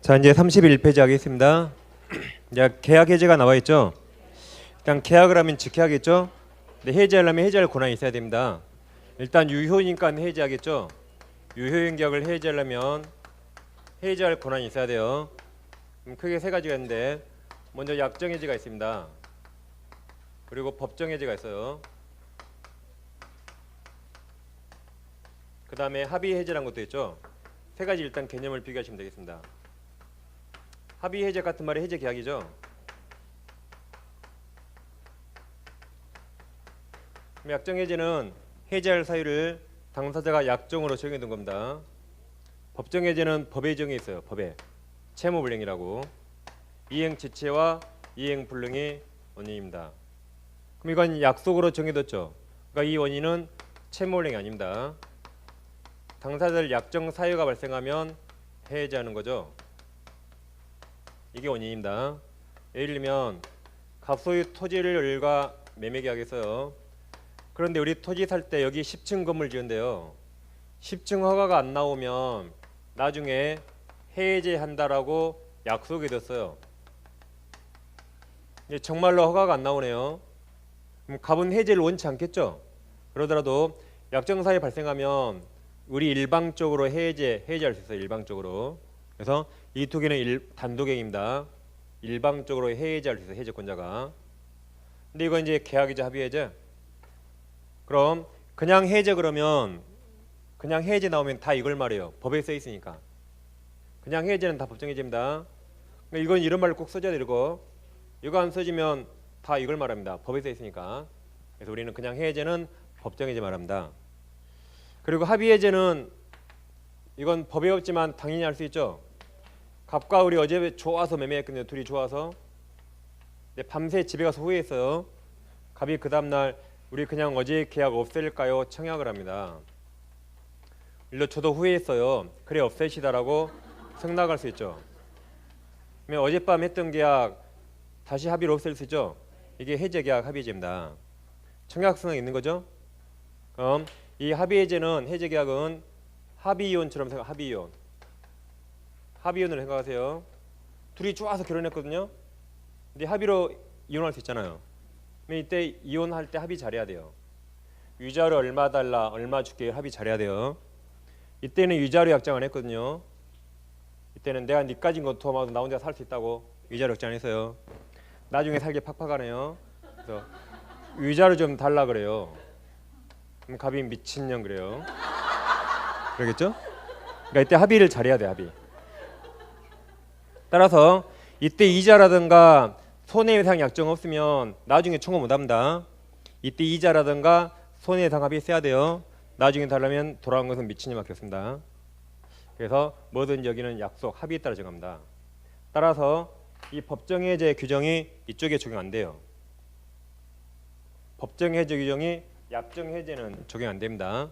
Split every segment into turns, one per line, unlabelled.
자, 이제 31페이지 하겠습니다. 이제 계약 해제가 나와 있죠. 일단 계약을 하면 지켜야겠죠. 근데 해제하려면 해제할 권한이 있어야 됩니다. 일단 유효니까 해제하겠죠. 유효인 계약을 해제하려면 해제할 권한이 있어야 돼요. 크게 세 가지가 있는데, 먼저 약정 해제가 있습니다. 그리고 법정 해제가 있어요. 그 다음에 합의 해제라는 것도 있죠. 세 가지 일단 개념을 비교하시면 되겠습니다. 합의 해제 같은 말이 해제 계약이죠. 약정 해제는 해제할 사유를 당사자가 약정으로 정해 둔 겁니다. 법정 해제는 법에 정해 있어요. 법에 채무 불이행이라고. 이행 지체와 이행 불능이 원인입니다. 그럼 이건 약속으로 정해뒀죠. 그러니까 이 원인은 채무 불이행이 아닙니다. 당사자들 약정 사유가 발생하면 해제하는 거죠. 이게 원인입니다. 예를 들면 갑소유 토지를 일가 매매 계약했어요. 그런데 우리 토지 살 때 여기 10층 건물 지은데요. 10층 허가가 안 나오면 나중에 해제한다라고 약속이 됐어요. 정말로 허가가 안 나오네요. 그럼 갑은 해제를 원치 않겠죠. 그러더라도 약정 사유 발생하면 우리 일방적으로 해제할 수 있어요. 일방적으로. 그래서 이 두 개는 단독행위입니다. 일방적으로 해제할 수 있어요. 해제권자가. 근데 이건 이제 계약이죠. 합의 해제. 그럼 그냥 해제 그러면 그냥 해제 나오면 다 이걸 말해요. 법에 써 있으니까. 그냥 해제는 다 법정 해제입니다. 이건 이런 말을 꼭 써줘야 되고, 이거 안 써지면 다 이걸 말합니다. 법에 써 있으니까. 그래서 우리는 그냥 해제는 법정 해제 말합니다. 그리고 합의 해제는 이건 법에 없지만 당연히 할 수 있죠. 갑과 우리 어제 좋아서 매매했거든요. 둘이 좋아서. 근데 밤새 집에 가서 후회했어요. 갑이 그 다음날 우리 그냥 어제 계약 없앨까요? 청약을 합니다. 일로 저도 후회했어요. 그래 없애시다라고 승낙할 수 있죠. 그러면 어젯밤 했던 계약 다시 합의로 없앨 수 있죠. 이게 해제 계약 합의 해제입니다. 청약 승낙이 있는 거죠. 그럼 이 합의 해제는 해제 계약은 합의 이혼처럼 생각. 합의 이혼. 합의 이혼을 생각하세요. 둘이 좋아서 결혼했거든요. 근데 합의로 이혼할 수 있잖아요. 이때 이혼할 때 합의 잘해야 돼요. 위자료 얼마 달라, 얼마 줄게 합의 잘해야 돼요. 이때는 위자료 약정 안 했거든요. 이때는 내가 네 가진 거 도와도 나 혼자 살 수 있다고 위자료 약정 안 했어요. 나중에 살기 팍팍하네요. 그래서 위자료 좀 달라 그래요. 그럼 갑이 미친년 그래요. 그러겠죠? 그러니까 이때 합의를 잘해야 돼. 합의. 따라서 이때 이자라든가 손해배상 약정 없으면 나중에 청구 못합니다. 이때 이자라든가 손해배상 합의 써야 돼요. 나중에 달라면 돌아온 것은 미친년 맡겼습니다. 그래서 뭐든 여기는 약속 합의에 따라 정합니다. 따라서 이 법정해제 규정이 이쪽에 적용 안 돼요. 법정해제 규정이 약정해제는 적용 안 됩니다.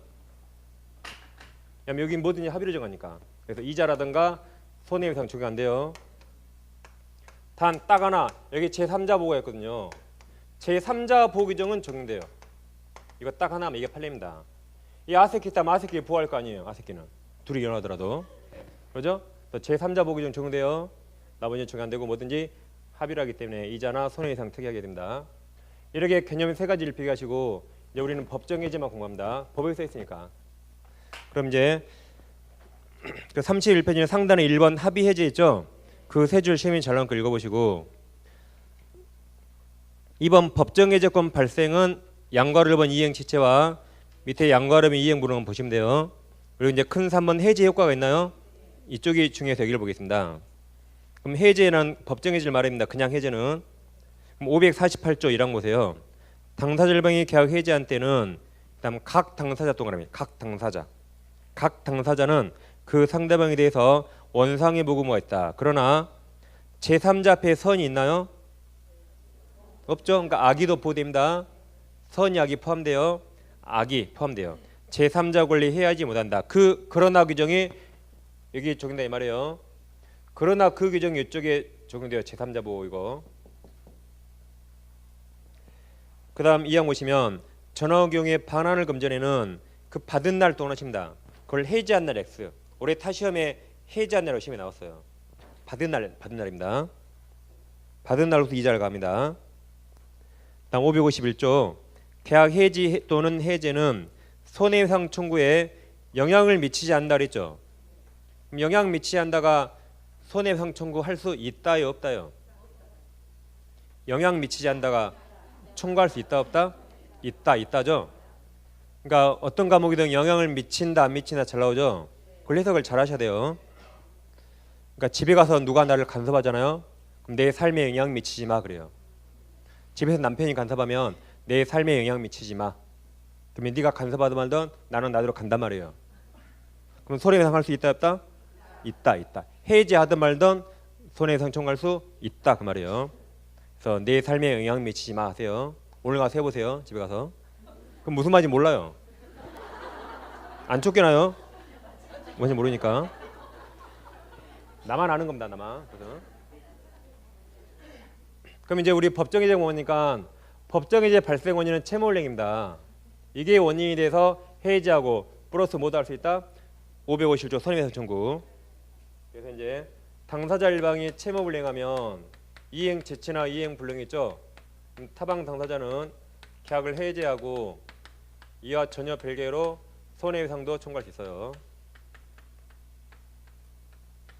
여기 뭐든지 합의로 정하니까. 그래서 이자라든가 손해배상 적용 안 돼요. 단 딱 하나, 여기 제3자 보호가 있거든요. 제3자 보호 규정은 적용돼요. 이거 딱 하나 하면 이게 판례입니다. 이 아새끼 있다면 아새끼 보호할 거 아니에요. 아새끼는 둘이 결혼하더라도. 그렇죠? 제3자 보호 규정 적용돼요. 나머지는 적용 안 되고 뭐든지 합의를 하기 때문에 이자나 손해배상 특이하게 됩니다. 이렇게 개념 세 가지를 비교하시고 이제 우리는 법정 해제만 공부합니다. 법에 써 있으니까. 그럼 이제 그 31페이지는 상단에 1번 합의 해제 있죠? 그 세 줄 시험이 잘 나온 거 읽어보시고, 2번 법정 해제권 발생은 양과를 번 이행 지체와 밑에 양과를 이행 불응은 보시면 돼요. 그리고 이제 큰 3번 해제 효과가 있나요? 이쪽이 중요해서 여기를 보겠습니다. 그럼 해제는 법정 해제를 말합니다. 그냥 해제는. 그럼 548조 1항 보세요. 당사자 일방이 계약 해제한 때는 그다음 각 당사자 동그라미 각 당사자는 그 상대방에 대해서 원상의 무구모가 있다. 그러나 제3자 앞에 선이 있나요? 없죠. 그러니까 악의도 보호됩니다. 선이 악이 포함돼요. 악이 포함돼요. 제3자 권리 해하지 못한다. 그러나 규정이 여기 적용된다 이 말이에요. 그러나 그 규정이 이쪽에 적용돼요. 제3자 보호 이거. 그 다음 2항 보시면 전화 경우에 반환을 금전에는 그 받은 날 동원 하십니다. 그걸 해지한 날 X. 올해 타 시험에 해지한 날로 시험에 나왔어요. 받은 날입니다. 받은 날로부터 이자를 갑니다. 다음 551조 계약 해지 또는 해제는 손해배상 청구에 영향을 미치지 않는다 그랬죠. 영향 미치지 않다가 손해배상 청구할 수 있다요 없다요? 영향 미치지 않다가 청구할 수 있다 없다? 있다죠. 그러니까 어떤 과목이든 영향을 미친다 안 미친다 잘 나오죠. 그걸 해석을 잘 하셔야 돼요. 그러니까 집에 가서 누가 나를 간섭하잖아요. 그럼 내 삶에 영향 미치지 마 그래요. 집에서 남편이 간섭하면 내 삶에 영향 미치지 마. 그러면 네가 간섭하든 말든 나는 나대로 간단 말이에요. 그럼 손해배상 할 수 있다 없다? 있다. 해지하든 말든 손해배상 청구할 수 있다 그 말이에요. 그래서 내 삶에 영향 미치지 마 하세요. 오늘 가서 해보세요. 집에 가서. 그럼 무슨 말인지 몰라요. 안 쫓겨나요? 뭔지 모르니까. 나만 아는 겁니다. 나만. 그래서. 그럼 이제 우리 법정해제 보니까 법정해제 발생 원인은 채무불이행입니다. 이게 원인이 돼서 해지하고 플러스 뭐도 할 수 있다? 551조 손해배상 청구. 그래서 이제 당사자 일방이 채무불이행하면 이행 재치나 이행 불능이 있죠. 타방 당사자는 계약을 해지하고 이와 전혀 별개로 손해배상도 청구할 수 있어요.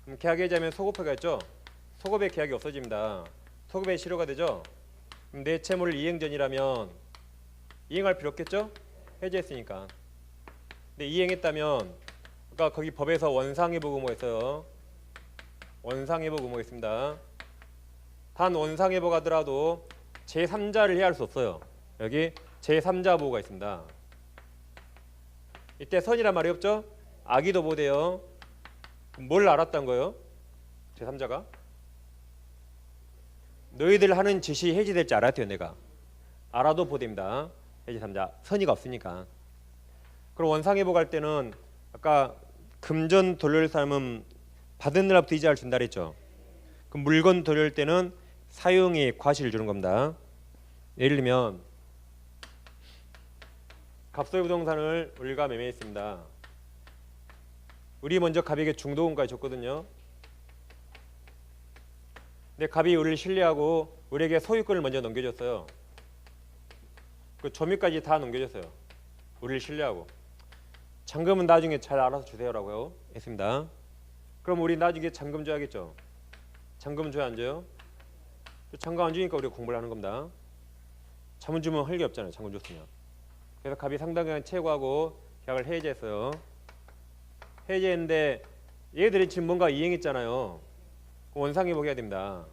그럼 계약 해지하면 소급해가 있죠. 소급의 계약이 없어집니다. 소급의 실효가 되죠. 그럼 내 채무를 이행 전이라면 이행할 필요 없겠죠? 해지했으니까. 근데 이행했다면 아까 거기 법에서 원상회복 의무가 있어요. 원상회복 의무가 있습니다. 단 원상회복 하더라도 제3자를 해야 할 수 없어요. 여기 제3자 보호가 있습니다. 이때 선이란 말이 없죠? 악의도 보호돼요. 뭘 알았던 거예요? 제3자가? 너희들 하는 짓이 해지될 줄 알았대요. 내가. 알아도 보호됩니다. 해지 3자. 선의가 없으니까. 그럼 원상회복할 때는 아까 금전 돌려줄 사람은 받은 날부터 이자를 준다 그랬죠. 그럼 물건 돌려줄 때는 사용이 과실을 주는 겁니다. 예를 들면 갑소유 부동산을 우리가 매매했습니다. 우리 먼저 갑에게 중도금까지 줬거든요. 근데 갑이 우리를 신뢰하고 우리에게 소유권을 먼저 넘겨줬어요. 그 점유까지 다 넘겨줬어요. 우리를 신뢰하고. 잔금은 나중에 잘 알아서 주세요라고 했습니다. 그럼 우리 나중에 잔금 줘야겠죠. 잔금 줘야 안 줘요? 잔금 안 주니까 우리가 공부를 하는 겁니다. 자문 주면 할 게 없잖아요. 잔금 줬으면. 그래서 갑이 상당 기간 채고하고 계약을 해지했어요. 해지했는데 얘들이 지금 뭔가 이행했잖아요. 원상회복 해야 됩니다.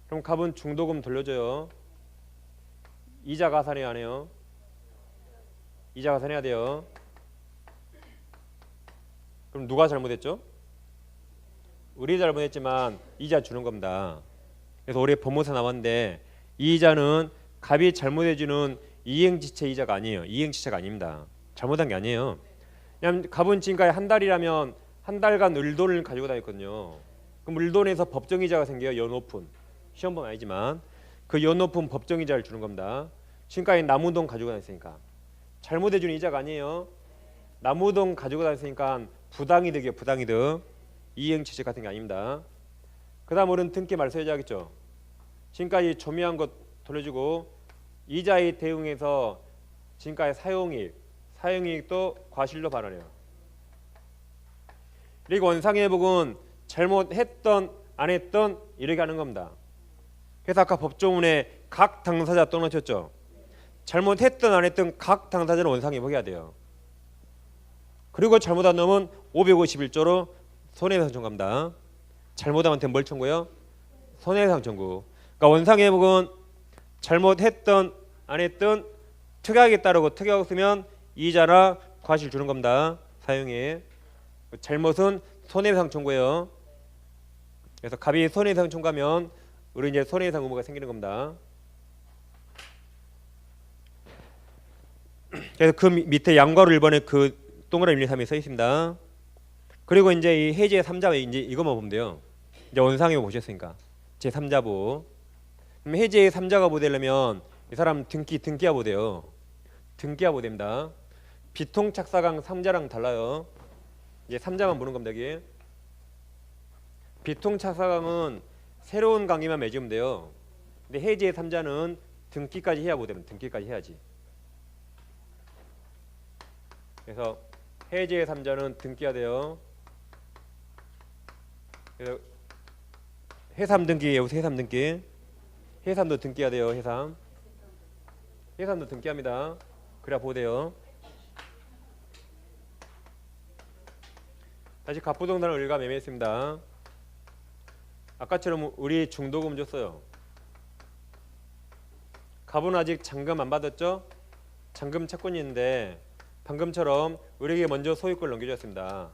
그럼 갑은 중도금 돌려줘요. 이자 가산해야 안 해요? 이자 가산해야 돼요. 그럼 누가 잘못했죠? 우리 잘못했지만 이자 주는 겁니다. 그래서 올해 법무사 나왔는데 이 이자는 갑이 잘못해주는 이행지체 이자가 아니에요. 이행지체가 아닙니다. 잘못한 게 아니에요. 그냥 갑은 지금까지 한 달이라면 한 달간 을돈을 가지고 다녔거든요. 그럼 을돈에서 법정이자가 생겨요. 연오픈. 시험범 아니지만 그 연오픈 법정이자를 주는 겁니다. 지금까지 남우돈 가지고 다녔으니까. 잘못해주는 이자가 아니에요. 남우돈 가지고 다녔으니까 부당이득이에요. 부당이득. 이행지체 같은 게 아닙니다. 그 다음 우리는 등기 말소이자 하겠죠. 지금까지 조미한 것 돌려주고 이자에 대응해서 지금까지 사용이익도 과실로 반환해요. 그리고 원상회복은 잘못했던 안 했던 이렇게 하는 겁니다. 그래서 아까 법조문에 각 당사자 또 넣으셨죠. 잘못했던 안 했던 각 당사자는 원상회복해야 돼요. 그리고 잘못한 놈은 551조로 손해배상 청구합니다. 잘못함한테 뭘 청구해요? 손해배상 청구. 그러니까 원상회복은 잘못했던 안 했던 특약에 따르고 특약 없으면 이자나 과실 주는 겁니다. 사용에. 잘못은 손해배상 청구예요. 그래서 갑이 손해배상 청구하면 우리 이제 손해배상 의무가 생기는 겁니다. 그래서 그 밑에 양괄호 1번에 그 동그라미 1, 2, 3이 써 있습니다. 그리고 이제 이 해제 3자 이제 이것만 보면 돼요. 이제 원상회복 보셨으니까 제 3자부. 그럼 해제 3자가 뭐 되려면 이 사람 등기가 뭐 돼요? 등기가 뭐 됩니다. 비통착사강 3자랑 달라요. 이제 3자만 보는 겁니다. 여기 비통착사강은 새로운 관계만 맺으면 돼요. 근데 해제의 3자는 등기까지 해야 보되면 등기까지 해야지. 그래서 해제의 3자는 등기가 돼요. 그래서 해삼 등기, 여기서 해삼 등기. 해삼도 등기가 돼요. 해삼. 해삼도 등기합니다. 그래야 보대요. 다시 갑부동산을 우리가 매매했습니다. 아까처럼 우리 중도금 줬어요. 갑은 아직 잔금 안 받았죠? 잔금 채권이 있는데 방금처럼 우리에게 먼저 소유권을 넘겨줬습니다.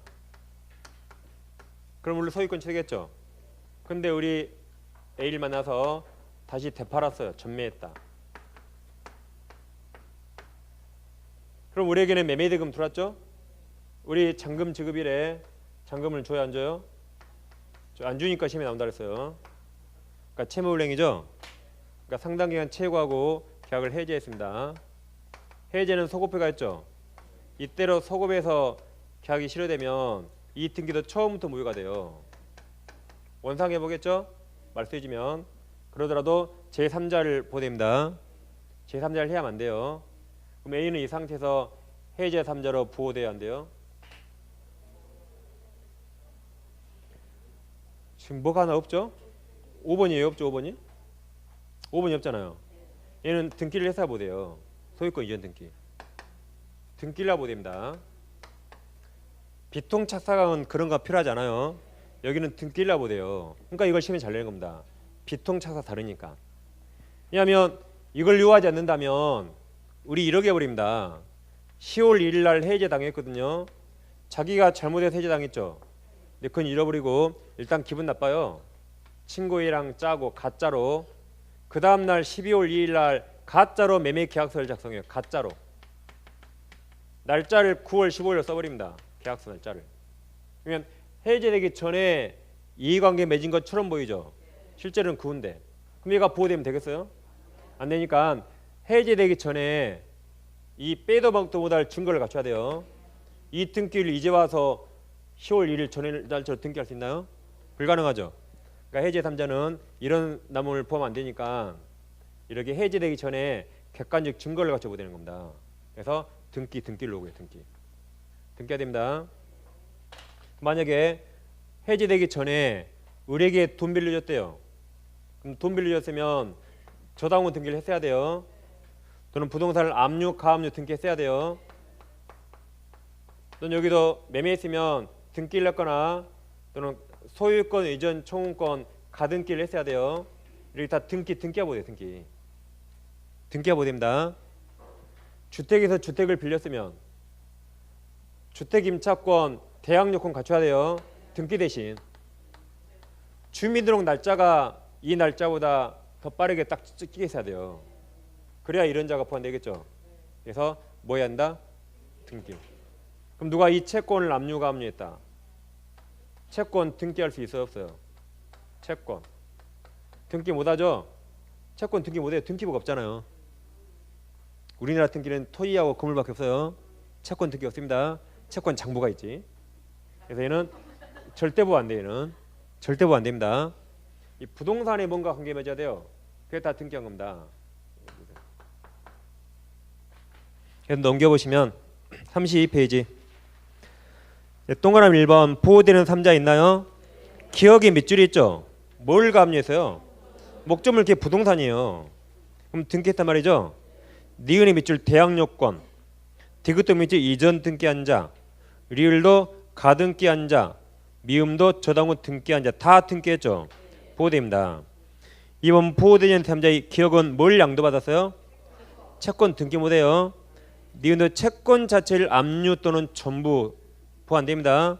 그럼 우리 소유권 취득했죠? 근데 우리 A를 만나서 다시 되팔았어요. 전매했다. 그럼 우리에게는 매매대금 들어왔죠? 우리 잔금 지급일에 잔금을 줘야 안 줘요? 안 주니까 시험에 나온다 그랬어요. 그러니까 채무불이행이죠. 그러니까 상당기간 채무하고 계약을 해지했습니다. 해지는 소급회가 있죠. 이때로 소급해서 계약이 실효되면 이 등기도 처음부터 무효가 돼요. 원상해 보겠죠? 말씀해주면 그러더라도 제3자를 보호됩니다. 제3자를 해야만 안 돼요. 그럼 A는 이 상태에서 해제 3자로 부호돼야 안 돼요? 지금 뭐가 하나 없죠? 5번이에요. 없죠? 5번이? 5번이 없잖아요. 얘는 등기를 해서 보대요. 소유권 이전 등기. 등기를 보됩니다. 비통착사강은 그런 거 필요하지 않아요. 여기는 등기를 보대요. 그러니까 이걸 시험에 잘 내는 겁니다. 비통착사 다르니까. 왜냐하면 이걸 요하지 않는다면 우리 이렇게 해버립니다. 10월 1일 날 해제 당했거든요. 자기가 잘못해서 해제 당했죠. 근데 그건 잃어버리고 일단 기분 나빠요. 친구랑 짜고 가짜로 그 다음날 12월 2일 날 가짜로 매매 계약서를 작성해요. 가짜로. 날짜를 9월 15일로 써버립니다. 계약서 날짜를. 그러면 해제되기 전에 이해관계 맺은 것처럼 보이죠. 실제로는 그건데. 그럼 얘가 보호되면 되겠어요? 안 되니까 해제되기 전에 이 빼도 박도 못할 증거를 갖춰야 돼요. 이 등기를 이제 와서 10월 1일 전에 날짜로 등기할 수 있나요? 불가능하죠. 그러니까 해제 3자는 이런 남을 포함 안 되니까 이렇게 해제되기 전에 객관적 증거를 갖춰 보되는 겁니다. 그래서 등기를 오고요. 등기가 됩니다. 만약에 해제되기 전에 우리에게 돈 빌려줬대요. 그럼 돈 빌려줬으면 저당후 등기를 했어야 돼요. 또는 부동산을 압류, 가압류 등기했어야 돼요. 또는 여기도 매매했으면 등기를 했거나 또는 소유권 이전 청구권 가등기를 했어야 돼요. 이렇게 다 등기가 보돼요. 등기가 보됩니다. 주택에서 주택을 빌렸으면 주택임차권, 대항력권 갖춰야 돼요. 등기 대신 주민등록 날짜가 이 날짜보다 더 빠르게 딱 찍히게 있어야 돼요. 그래야 이런 자가 포함되겠죠. 그래서 뭐 해야 한다? 등기. 그럼 누가 이 채권을 압류가 압류했다. 채권 등기할 수 있어요? 없어요? 채권 등기 못하죠? 채권 등기 못해요. 등기부가 없잖아요. 우리나라 등기는 토지하고 건물밖에 없어요. 채권 등기 없습니다. 채권 장부가 있지. 그래서 얘는 절대 보호 안 돼요. 얘는 절대 보호 안 됩니다. 이 부동산에 뭔가 관계 맺어야 돼요. 그게 다 등기한 겁니다. 그래서 넘겨보시면 32페이지 동그라미 1번 보호되는 3자 있나요? 기억의 밑줄이 있죠. 뭘 가압류했어요? 목적물 기업 부동산이에요. 그럼 등기했단 말이죠. 니은의 밑줄 대항요건, 디귿도 밑줄 이전 등기한 자, 리을도 가등기한 자, 미음도 저당후 등기한 자 다 등기했죠. 보호됩니다. 이번 보호되는 3자의 기억은 뭘 양도받았어요? 채권 등기 못해요. 니은도 채권 자체를 압류 또는 전부 보호 안됩니다.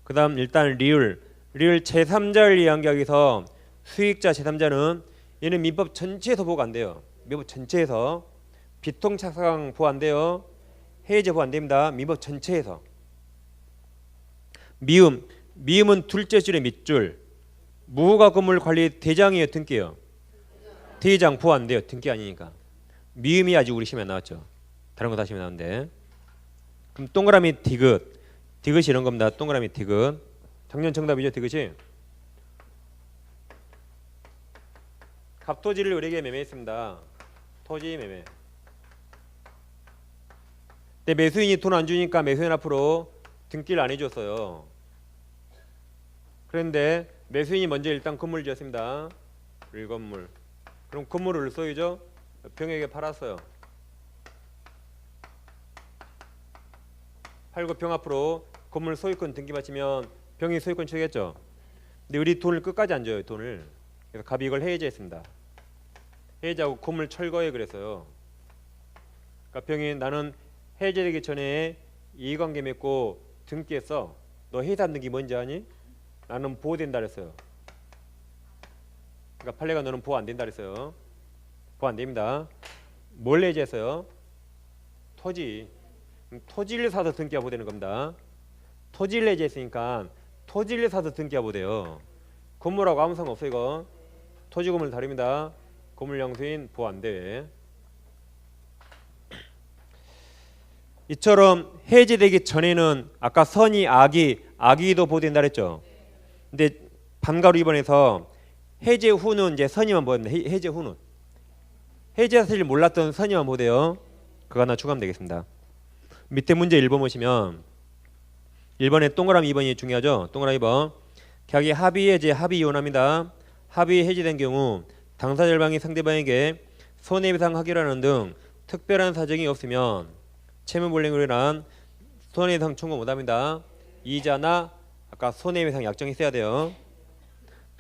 그 다음 일단 리을 제3자를 위한 계약에서 수익자 제3자는 얘는 민법 전체에서 보호가 안돼요. 민법 전체에서 비통착사강 보호 안돼요. 해제 보호 안됩니다. 민법 전체에서. 미음은 둘째 줄의 밑줄. 무허가 건물 관리 대장이에요. 등기예요. 대장 보호 안돼요. 등기 아니니까. 미음이 아직 우리 시험에 나왔죠. 다른 거 다 시험에 나오는데. 그럼 동그라미 디귿이 이런 겁니다. 동그라미 디귿. 정년 정답이죠. 그것이 갑토지를 을에게 매매했습니다. 토지 매매. 근데 매수인이 돈 안 주니까 매수인 앞으로 등기를 안 해줬어요. 그런데 매수인이 먼저 일단 건물을 지었습니다. 을건물. 그럼 건물을 써야죠. 병에게 팔았어요. 팔고 병 앞으로 건물 소유권 등기 받치면 병이 소유권 취득했죠. 근데 우리 돈을 끝까지 안 줘요. 돈을. 그래서 갑이 이걸 해제했습니다. 해제하고 건물 철거해 그랬어요. 그러니까 병이 나는 해제되기 전에 이해관계 맺고 등기했어. 너 해산 등기 뭔지 아니? 나는 보호된다 그랬어요. 그러니까 판례가 너는 보호 안 된다 그랬어요. 보호 안 됩니다. 뭘 해제했어요? 토지. 토지를 사서 등기하고 되는 겁니다. 토지를 해제했으니까 토지를 사서 등기하고 돼요. 건물하고 아무 상관 없어요. 이거 토지 건물 다릅니다. 건물 양수인 보호 안 돼. 이처럼 해제되기 전에는 아까 선이 악이도 보호된다 그랬죠. 근데 반가로 2번에서 해제 후는 이제 선이만 보호된다. 해제 후는 해제 사실을 몰랐던 선이만 보호돼요. 그거 하나 추가하면 되겠습니다. 밑에 문제 1번 보시면 1번에 동그라미 2번이 중요하죠. 동그라미 2번 계약이 합의 해제 합의 이혼합니다. 합의 해제된 경우 당사 절방이 상대방에게 손해배상 하기라는 등 특별한 사정이 없으면 채무불이행으로 인한 손해배상 청구 못합니다. 이자나 아까 손해배상 약정이 있어야 돼요.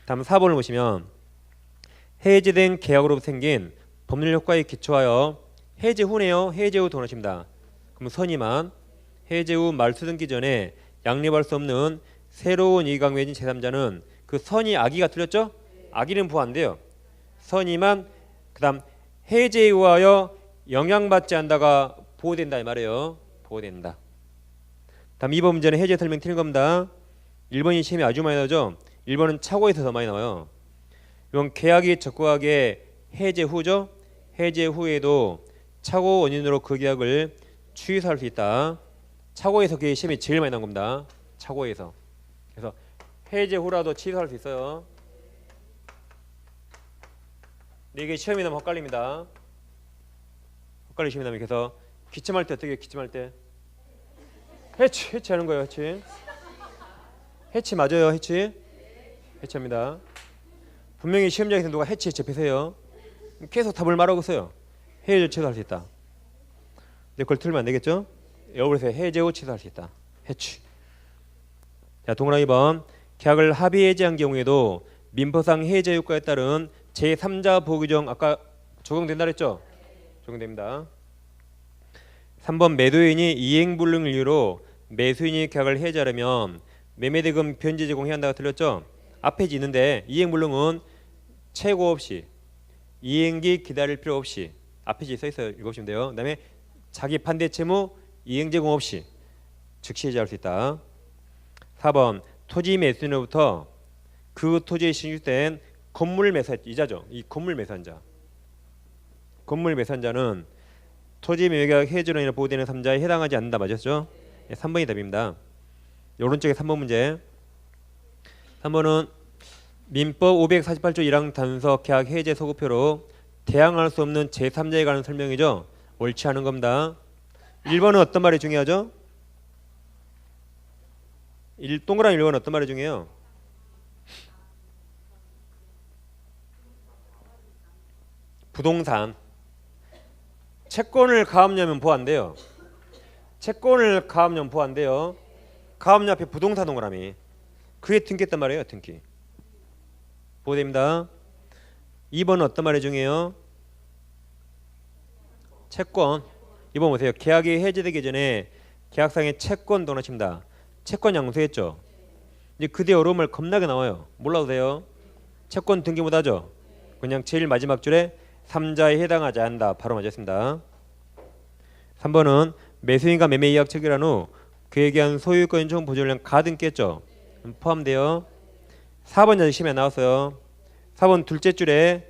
다음 4번을 보시면 해제된 계약으로 생긴 법률 효과에 기초하여 해제 후네요. 해제 후 돈하십니다. 그럼 선이만 해제 후 말소 등기 전에 양립할 수 없는 새로운 이익이 맺은 제3자는 그 선이 악의가 틀렸죠? 악의는 보호 안 돼요. 선이만 그다음 해제에 의하여 영향받지 않다가 보호된다 이 말이에요. 보호된다. 다음 2번 문제는 해제 설명 틀린 겁니다. 1번이 시험이 아주 많이 나오죠. 1번은 착오에서 더 많이 나와요. 이건 계약이 적법하게 해제 후죠. 해제 후에도 착오 원인으로 그 계약을 취소할 수 있다. 착오에서 그게 시험이 제일 많이 나온 겁니다. 착오에서. 그래서 해제 후라도 취소할 수 있어요. 근데 이게 시험이 나면 헛갈립니다. 헛갈리 시험이 나면 그래서 기침할 때 어떻게 해요? 기침할 때 해치하는 거예요. 해치 맞아요. 해치합니다. 분명히 시험장에서 누가 해치 폐세요. 계속 답을 말하고 있어요. 해제 취소할 수 있다. 근데 그걸 틀면 안 되겠죠? 여기서 해제 후 취소할 수 있다. 해치. 자, 동그라미 2번 계약을 합의 해제한 경우에도 민법상 해제 효과에 따른 제3자 보호 규정 아까 적용된다 그랬죠? 적용됩니다. 3번 매도인이 이행불능 이유로 매수인이 계약을 해제하려면 매매대금 변제 제공해야 한다고 틀렸죠? 앞에 있는데 이행불능은 최고 없이 이행기 기다릴 필요 없이 앞에 써있어요. 읽으시면 돼요. 그 다음에 자기 판대 채무 이행 제공 없이 즉시 해제할 수 있다. 4번 토지 매수인으로부터 그 토지에 신유된 건물 매수 이자죠. 이 건물 매수한 자. 건물 매수한 자는 토지 매매계약 해제로 인해 보호되는 3자에 해당하지 않는다. 맞았죠? 3번이 답입니다. 오른쪽에 3번 문제. 3번은 민법 548조 1항 단서 계약 해제 소급표로 대항할 수 없는 제3자에 관한 설명이죠. 옳지 않은 겁니다. 1번은 어떤 말이 중요하죠? 동그라미 1번은 어떤 말이 중요해요? 부동산. 채권을 가압류하면 보호 안 돼요. 채권을 가압류하면 보호 안 돼요. 가압류 앞에 부동산 동그라미. 그게 등기했단 말이에요. 등기. 보호됩니다. 2번은 어떤 말이 중요해요? 채권. 2번 보세요. 계약이 해제되기 전에 계약상의 채권 don하십니다. 채권 양수했죠. 이제 그 뒤에 어려움을 겁나게 나와요. 몰라도 돼요. 채권 등기 못하죠. 그냥 제일 마지막 줄에 3자에 해당하지 않는다. 바로 맞았습니다. 3번은 매수인과 매매 이약 체결한 후 그에 대한 소유권 총 보존량 가등기했죠. 포함돼요. 4번 아직 시험에 나왔어요. 4번 둘째 줄에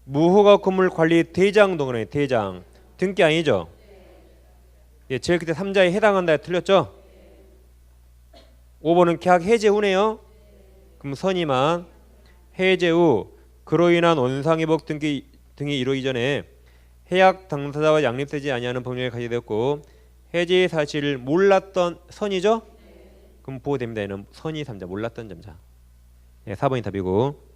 무허가 건물 관리 대장 동그라미 대장 등기 아니죠? 예, 제일 그때 3자에 해당한다에 틀렸죠? 5번은 계약 해제 후네요. 그럼 선이만 해제 후 그로 인한 원상회복 등이 이루어지기 전에 해약 당사자와 양립되지 아니하는 법률을 가지게 되었고 해제의 사실을 몰랐던 선이죠. 그럼 보호됩니다. 얘는 선이 3자 몰랐던 점자. 네, 4번이 답이고.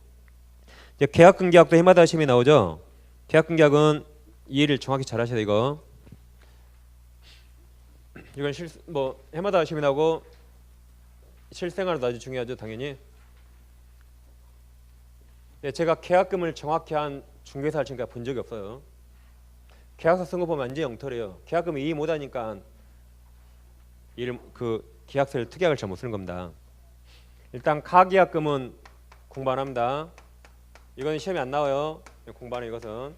이제 계약근계약도 해마다 시험이 나오죠. 계약근계약은 이해를 정확히 잘 하셔야 돼 이거. 이건 해마다 시험이 나오고 실생활도 아주 중요하죠 당연히. 네, 제가 계약금을 정확히 한 중개사를 지금까지 본 적이 없어요. 계약서 쓴 거 보면 완전 영털이에요. 계약금을 이해 못하니까 계약서를 특약을 잘 못 쓰는 겁니다. 일단 가계약금은 공부 안 합니다. 이건 시험에 안 나와요. 공부하는 이것은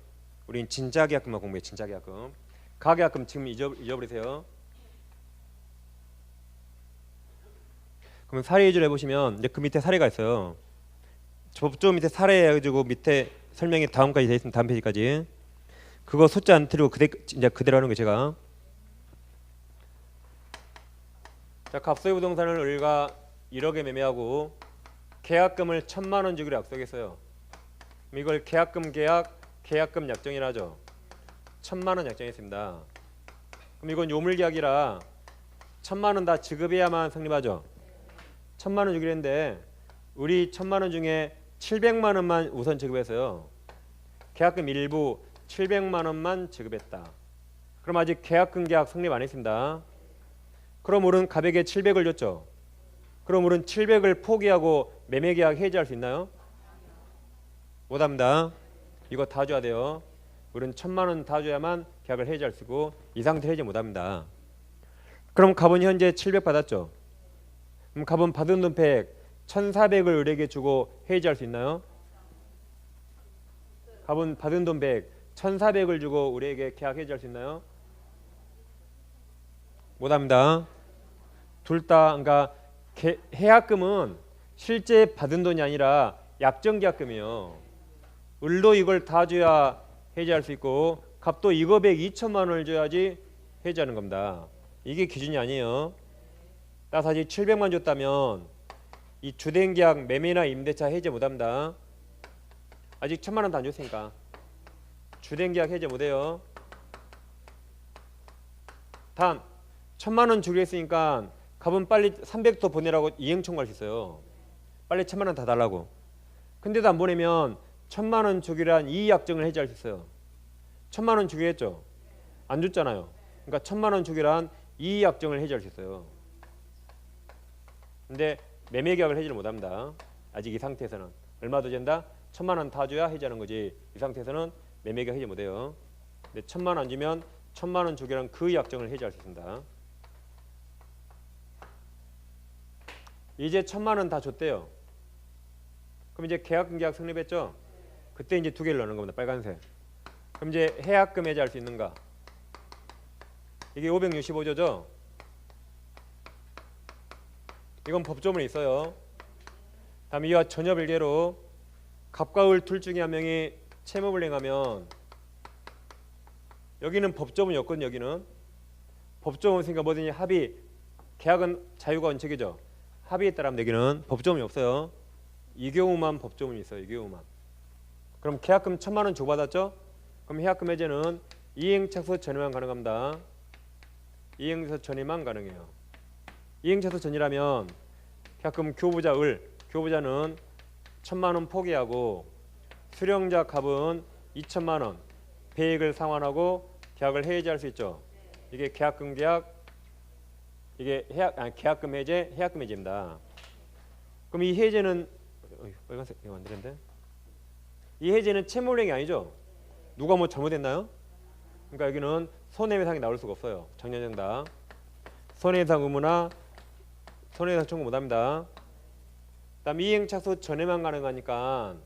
우린 진짜 계약금만 공부해. 진짜 계약금. 가계약금 지금 잊어버리세요. 그러면 사례 위주로 해보시면 이제 그 밑에 사례가 있어요. 저 밑에 사례 해가지고 밑에 설명이 다음까지 돼 있으면 다음 페이지까지. 그거 숫자 안 틀리고 이제 그대로 하는 거 제가. 자, 갑소유 부동산을 을과 1억에 매매하고 계약금을 1,000만 원 주기로 약속했어요. 그럼 이걸 계약금 약정이라 하죠. 1,000만 원 약정했습니다. 그럼 이건 요물계약이라 1,000만 원 다 지급해야만 성립하죠. 1,000만 원 주기로 했는데 우리 1,000만 원 중에 700만 원만 우선 지급했어요. 계약금 일부 700만 원만 지급했다. 그럼 아직 계약금계약 성립 안 했습니다. 그럼 우리는 갑에게 700을 줬죠. 그럼 우리는 700을 포기하고 매매계약 해지할 수 있나요? 못합니다. 이거 다 줘야 돼요. 우리는 1,000만 원 다 줘야만 계약을 해지할 수 있고 이 상태 해지 못합니다. 그럼 갑은 현재 700 받았죠. 그럼 갑은 받은 돈 100, 1,400을 을에게 주고 해지할 수 있나요? 갑은 받은 돈 100, 1,400을 주고 우리에게 계약 해지할 수 있나요? 못합니다. 둘 다 그러니까 해약금은 실제 받은 돈이 아니라 약정계약금이에요. 을도 이걸 다 줘야 해지할 수 있고 갑도 이거 2천만 원을 줘야지 해지하는 겁니다. 이게 기준이 아니에요. 따라서 아직 700만 줬다면 이 주된 계약 매매나 임대차 해지 못합니다. 아직 1,000만 원도 안 줬으니까 주된 계약 해지 못해요. 단 1,000만 원 주기로 했으니까 갑은 빨리 300도 보내라고 이행 청구할 수 있어요. 빨리 1,000만 원 다 달라고. 근데도 안 보내면 1,000만 원 주기로 한 이의 약정을 해지할 수 있어요. 1,000만 원 주기로 했죠. 안 줬잖아요. 그러니까 1,000만 원 주기로 한 이의 약정을 해지할 수 있어요. 근데 매매 계약을 해지를 못합니다. 아직 이 상태에서는 얼마 더 준다? 1,000만 원 다 줘야 해지하는 거지. 이 상태에서는 매매 계약 해지 못해요. 근데 1,000만 원 안 주면 1,000만 원 주기로 한 그 약정을 해지할 수 있습니다. 이제 1,000만 원 다 줬대요. 그럼 이제 계약금 성립했죠? 그때 이제 두 개를 넣는 겁니다. 빨간색. 그럼 이제 해약금 해지할 수 있는가? 이게 565조죠? 이건 법조문이 있어요. 다음 이와 전혀 별개로 갑과 을 둘 중에 한 명이 채무불이행하면 여기는 법조문이 없거든요. 여기는 법조문 있으니까 뭐든지 합의. 계약은 자유가 원칙이죠. 합의에 따르면 여기는 법조문이 없어요. 이 경우만 법조문이 있어요. 이 경우만. 그럼 계약금 1,000만 원 주고받았죠? 그럼 해약금 해제는 이행착수 전이만 가능합니다. 이행착수 전이만 가능해요. 이행착수 전이라면 계약금 교부자 을, 교부자는 1,000만 원 포기하고 수령자 갑은 2,000만 원 배액을 상환하고 계약을 해지할 수 있죠. 이게 계약금 계약, 이게 계약금 해제, 해약금 해제입니다. 그럼 이 해제는 빨간색 이거 안 되는데? 이 해제는 채무불이행이 아니죠? 누가 뭐 잘못했나요? 그러니까 여기는 손해배상이 나올 수가 없어요. 정년정답. 손해배상 의무나 손해배상 청구 못합니다. 그다음 이행착수 전에만 가능하니까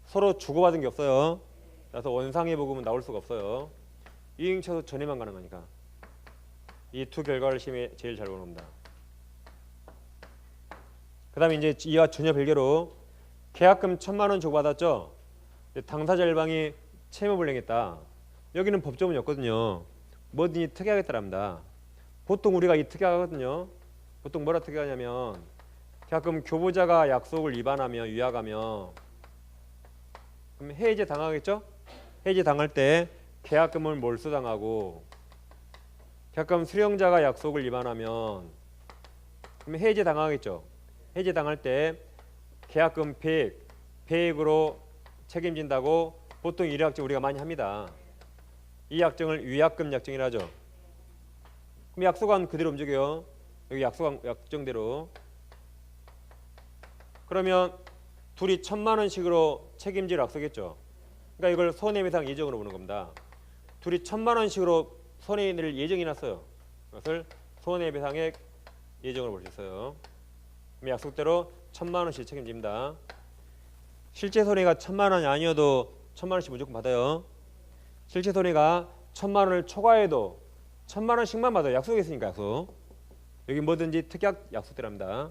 서로 주고받은 게 없어요. 그래서 원상회복 의무 나올 수가 없어요. 이행착수 전에만 가능하니까. 이 두 결과를 시험에 제일 잘 보는 겁니다. 그다음에 이제 이와 전혀 별개로 계약금 1,000만 원 주고받았죠. 당사자 일방이 채무불이행했다. 여기는 법조문이 없거든요. 뭐든지 특약에 따릅니다. 보통 우리가 이 특약하거든요. 보통 뭐라 특약하냐면 계약금 교부자가 약속을 위반하면 위약하면 그럼 해지 당하겠죠? 해지 당할 때 계약금을 몰수당하고 계약금 수령자가 약속을 위반하면 그럼 해지 당하겠죠? 해지 당할 때 계약금 배액으로 책임진다고 보통 이 약정 우리가 많이 합니다. 이 약정을 위약금 약정이라 하죠. 그럼 약속한 그대로 움직여요. 여기 약속한 약정대로. 그러면 둘이 1,000만 원씩으로 책임질 약속했죠. 그러니까 이걸 손해배상 예정으로 보는 겁니다. 둘이 1,000만 원씩으로 손해낼 예정이 났어요. 그것을 손해배상액 예정으로 볼 수 있어요. 그럼 약속대로 1,000만 원씩 책임집니다. 실제 손해가 1,000만 원이 아니어도 1,000만 원씩 무조건 받아요. 실제 손해가 1,000만 원을 초과해도 1,000만 원씩만 받아요. 약속했으니까 약속. 여기 뭐든지 특약 약속대랍니다.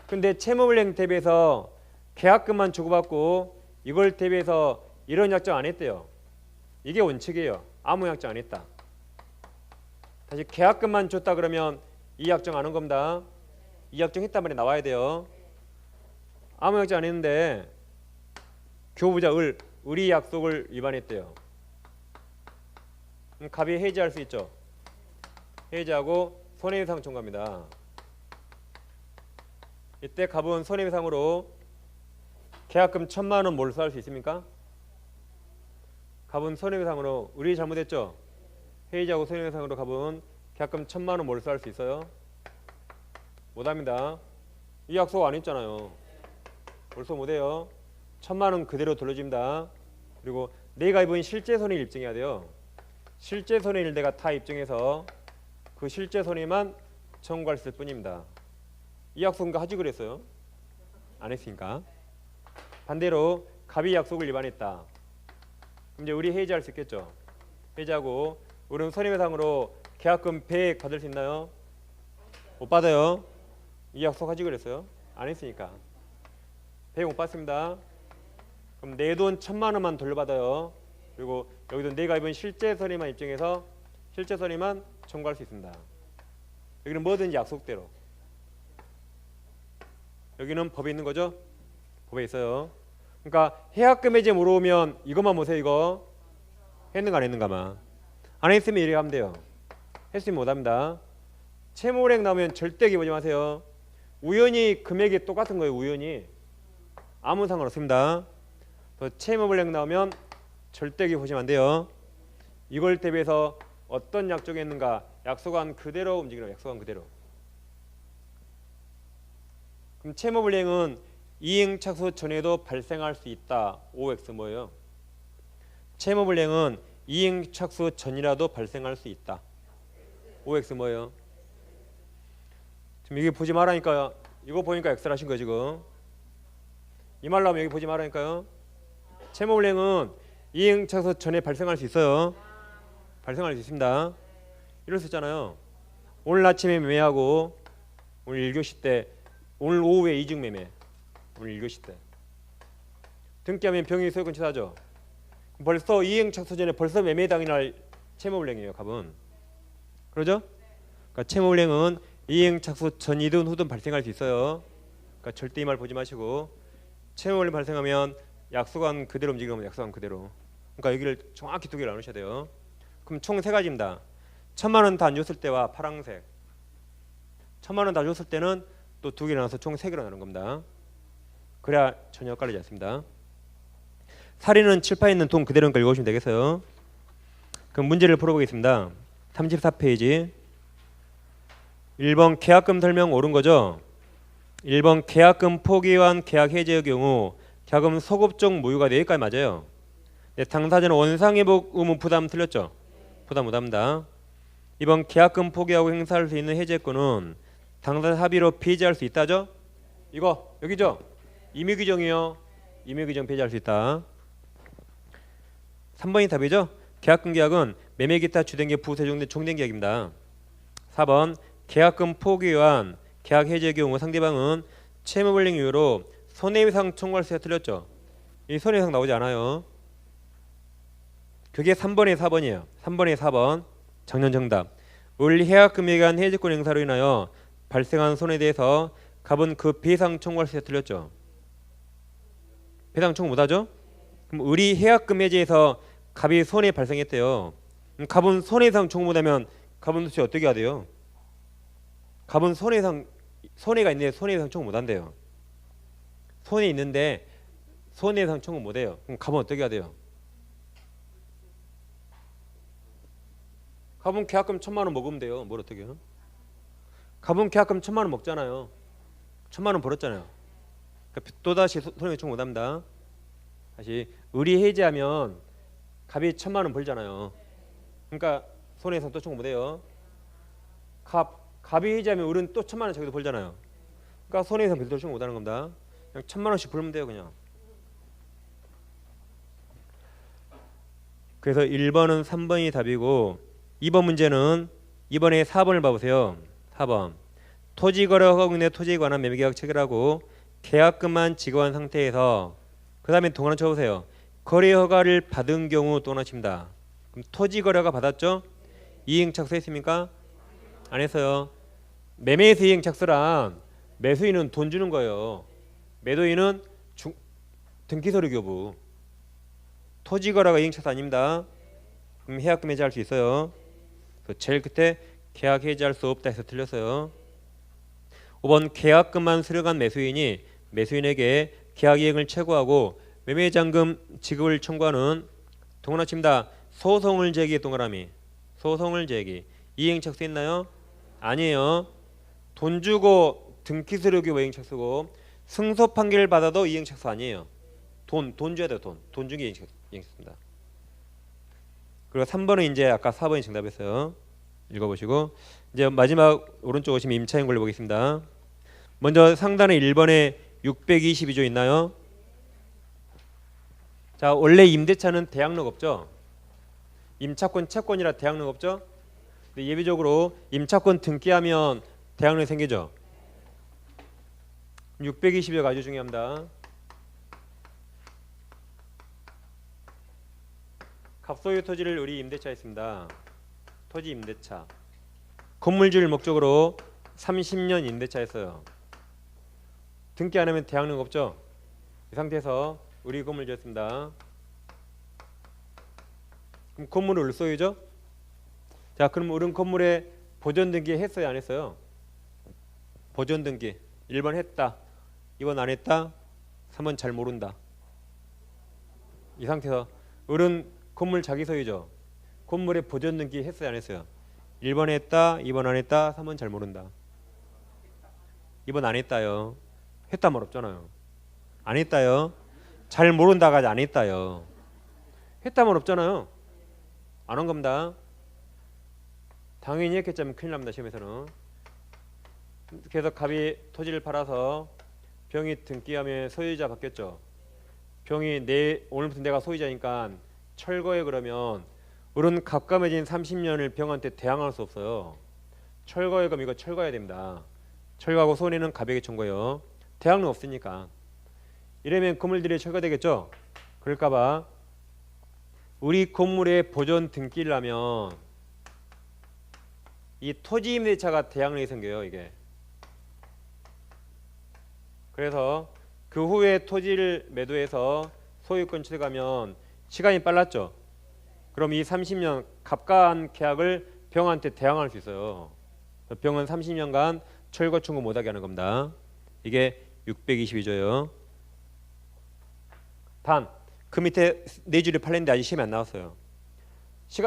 근데 채무불이행 대비해서 계약금만 주고받고 이걸 대비해서 이런 약정 안 했대요. 이게 원칙이에요. 아무 약정 안 했다. 다시 계약금만 줬다 그러면 이 약정 안 한 겁니다. 이 약정 했단 말이 나와야 돼요. 아무 약정 안 했는데 교부자 을이 약속을 위반했대요. 그럼 갑이 해지할 수 있죠. 해지하고 손해배상 청구합니다. 이때 갑은 손해배상으로 계약금 1,000만 원 몰수할 수 있습니까? 갑은 손해배상으로 을이 잘못했죠. 해지하고 손해배상으로 갑은 계약금 1,000만 원 몰수할 수 있어요? 못합니다. 이 약속 안 했잖아요. 몰수 못해요. 1,000만 원 그대로 돌려줍니다. 그리고 내가 입은 실제 손해를 입증해야 돼요. 실제 손해를 내가 다 입증해서 그 실제 손해만 청구할 수 있을 뿐입니다. 이 약속인가 하지 그랬어요? 안 했으니까. 반대로 갑이 약속을 위반했다. 그럼 이제 우리 해지할 수 있겠죠. 해지하고 우리는 손해배상으로 계약금 배액 받을 수 있나요? 못 받아요. 이 약속 하지 그랬어요? 안 했으니까. 배액 못 받습니다. 그럼 내 돈 1,000만 원만 돌려받아요. 그리고 여기도 내가 입은 실제 손해만 입증해서 실제 손해만 청구할 수 있습니다. 여기는 뭐든지 약속대로. 여기는 법에 있는 거죠? 법에 있어요. 그러니까 해약금 해제 물어오면 이것만 보세요. 이거 했는가 안 했는가만. 안 했으면 이렇게 하면 돼요. 했으면 못합니다. 채무불이행 나오면 절대 기보지 마세요. 우연히 금액이 똑같은 거예요. 우연히 아무 상관없습니다. 채무불이행 나오면 절대 기보시면 안 돼요. 이걸 대비해서 어떤 약정이 있는가 약속한 그대로 움직이는 약속한 그대로. 그럼 채무불이행은 이행착수 전에도 발생할 수 있다. OX 뭐예요? 채무불이행은 이행착수 전이라도 발생할 수 있다. OX 뭐예요? 지금 이게 보지 말라니까요. 이거 보니까 X를 하신 거예요 지금. 이 말 나오면 여기 보지 말라니까요. 채무불이행은 이행착수 전에 발생할 수 있어요. 발생할 수 있습니다. 이럴 수 있잖아요. 오늘 아침에 매매하고 오늘 1교시 때 오늘 오후에 이중매매. 오늘 1교시 때 등기하면 병이 소유권 취소하죠. 벌써 이행착수 전에 벌써 매매 당일날 채무불이행이에요. 갑은. 그러죠? 그러니까 채무불이행은 이행착수 전이든 후든 발생할 수 있어요. 그러니까 절대 이 말 보지 마시고 채무불이행 발생하면 약속한 그대로 움직이면 약속한 그대로. 그러니까 여기를 정확히 두 개를 나누셔야 돼요. 그럼 총 세 가지입니다. 1,000만 원 다 안 줬을 때와 파랑색. 1,000만 원 다 줬을 때는 또 두 개 나눠서 총 세 개로 나누는 겁니다. 그래야 전혀 헷갈리지 않습니다. 살인은 칠판에 있는 돈 그대로 읽어보시면 되겠어요. 그럼 문제를 풀어보겠습니다. 34페이지 1번 계약금 설명 옳은 거죠. 1번 계약금 포기한 계약 해지의 경우 계약금 소급적 무효가 돼. 여기까지 맞아요. 네, 당사자는 원상회복 의무 부담 틀렸죠. 부담 못합니다. 2번 계약금 포기하고 행사할 수 있는 해제권은 당사자 합의로 폐지할 수 있다죠. 이거 여기죠. 임의규정이요. 임의규정 폐지할 수 있다. 3번이 답이죠. 계약금 계약은 매매 기타 주된계 부세종된 종된 계약입니다. 4번 계약금 포기 위한 계약 해지의 경우 상대방은 채무불이행 이유로 손해배상 청구할 수 있다. 틀렸죠. 이 손해배상 나오지 않아요. 그게 3번에 4번이에요. 3번에 4번 정년 정답. 을 해약금에 관한 해지권 행사로 인하여 발생한 손해에 대해서 갑은 그 배상 청구할 때 틀렸죠. 배상 청구 못하죠? 그럼 의리 해약금 해제에서 갑이 손해 발생했대요. 그럼 갑은 손해상 청구 못하면 갑은 도대체 어떻게 해야 돼요? 갑은 손해가 있는데 손해상 청구 못한대요. 손해 있는데 손해상 청구 못해요. 그럼 갑은 어떻게 해야 돼요? 갑은 계약금 1,000만 원 먹으면 돼요. 뭘 어떻게 해요? 갑은 계약금 1,000만 원 먹잖아요. 1,000만 원 벌었잖아요. 그러니까 또다시 손해 청구 못합니다. 다시 의리 해지하면 갑이 1,000만 원 벌잖아요. 그러니까 손해상 또 청구 못해요. 갑이 해지하면 을은 또 1,000만 원 자기도 벌잖아요. 그러니까 손해상 별도로 청구 못하는 겁니다. 그냥 1,000만 원씩 벌면 돼요, 그냥. 그래서 1번은 3번이 답이고 2번 문제는 이번에 4번을 봐보세요. 4번 토지거래허가국내 토지에 관한 매매계약 체결하고 계약금만 지급한 상태에서 그 다음에 동그라미 쳐보세요. 거래허가를 받은 경우 또 하나 칩니다. 그럼 토지거래가 받았죠? 이행착서 했습니까? 안 했어요. 매매에서 이행착서란 매수인은 돈 주는 거예요. 매도인은 등기서류 교부. 토지거래가 이행착서 아닙니다. 그럼 해약금 해지할 수 있어요. 그래서 제일 끝에 계약 해지할 수 없다 해서 틀렸어요. 5번 계약금만 수령한 매수인이 매수인에게 계약 이행을 최고하고 매매장금 지급을 청구하는 동그라미 칩니다. 소송을 제기해 동그라미. 소송을 제기. 이행착서 있나요? 아니에요. 돈 주고 등기서류 교부 이행착서고 승소 판결 받아도 이행착서 아니에요. 돈 줘야 돼요. 돈 준 게 이행착서입니다. 그리고 3번은 이제 아까 4번이 정답이었어요. 읽어보시고 이제 마지막 오른쪽 오시면 임차인 권리 보겠습니다. 먼저 상단에 1번에 622조 있나요? 자, 원래 임대차는 대항력 없죠. 임차권 채권이라 대항력 없죠. 근데 예비적으로 임차권 등기하면 대항력이 생기죠. 622조가 아주 중요합니다. 갑소유 토지를 우리 임대차 했습니다. 토지 임대차. 건물주를 목적으로 30년 임대차 했어요. 등기 안 하면 대항력 없죠. 이 상태에서 우리 건물 지었습니다. 그럼 건물은 을소유죠. 자, 그럼 우리 건물에 보존 등기 했어요, 안 했어요? 보존 등기 1번 했다, 2번 안 했다, 3번 잘 모른다. 이 상태에서 을은 건물 자기 소유죠. 건물에 보존 등기 했어요, 안 했어요? 1번 했다, 2번 안 했다, 3번 잘 모른다. 2번 안 했다요. 했다 말 없잖아요. 안 했다요. 잘 모른다가 안 했다요. 했다 말 없잖아요. 안 한 겁니다. 당연히 했겠지만 큰일 납니다, 시험에서는. 그래서 갑이 토지를 팔아서 병이 등기하면 소유자 바뀌었죠. 병이 오늘부터 내가 소유자니까 철거해. 그러면 을은 갑과 맺은 30년을 병한테 대항할 수 없어요. 철거해. 그럼 이거 철거해야 됩니다. 철거하고 손해는 갑에게 청구해요. 대항력 없으니까. 이러면 건물들이 철거되겠죠. 그럴까봐 우리 건물에 보존 등기를 하면 이 토지 임대차가 대항력이 생겨요. 이게. 그래서 그 후에 토지를 매도해서 소유권 취득하면 시간이 빨랐죠. 그럼 이 30년 갑과한 계약을 병한테 대항할 수 있어요. 병은 30년간 철거 청구 못하게 하는 겁니다. 이게 622조예요. 단, 그 밑에 네 줄이 팔렸는데 아직 시험이 안 나왔어요.